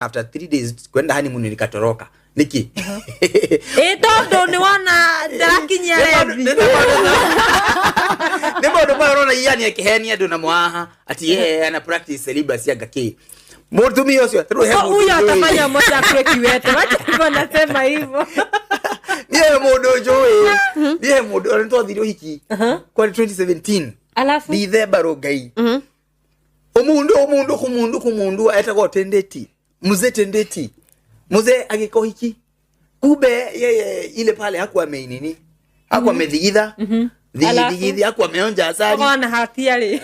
after 3 days kwenda honeymoon nikatoroka niki Etondo ni wana dakinya levi Nebo ndo bora yani ekihenia ndo na mwaha ati yeye ana practice celibacy ya KARE-KII. Murtumi yosio huyo atafanya moja kweki wetu. Wacha nasema hivyo. Niye modo joe. Niye modo ndo thiro hiki. Kwa 2017. Alafu Dithe barogai. Omundu ayatako tendeti. Muze tendeti. Muze agiko hiki. Kube yeye ile pale hakuwa meinini. Hakuwa medhigitha. Dhigidhi hakuwa meonja asali. Ona hatiari.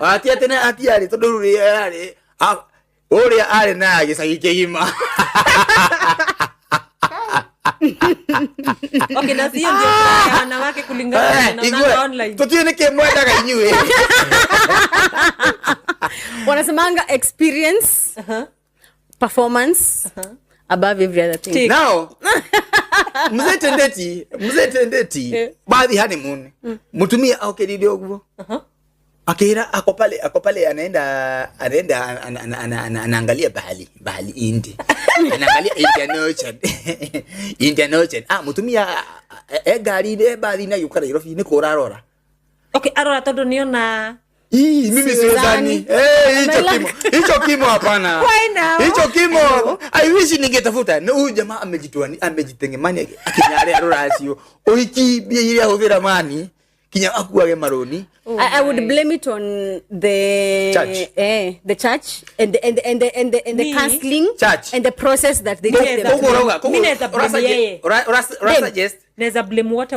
Hatia tena hatiari todururi yale. Oria ale na gisagike hima. Okay, na sio ndio wanawake kulingana na online. Tutiene ke mwenda ga inywe. Wanasemanga experience, performance above every other thing. Now, mzee tendeti baadhi honeymoon. Mutumia okedi ogwo. Akira ako pale anaangalia bahali Hindi. Anaangalia Indian Ocean. Mutumia gari de baadhi na yukara irofi ni korarora. Okay, arora todo niona mimi siwezani. Hicho kimo hapana. Why now? Hicho kimo. I wish ningetafuta. Na huyu jamaa amejitengemania akinyare arora asio. Oiki bia ile hudhira mani. Kinya akuage maroni. I would blame it on the church. The church and the counseling church. And the process that they take them. Rasa just Neza blame water.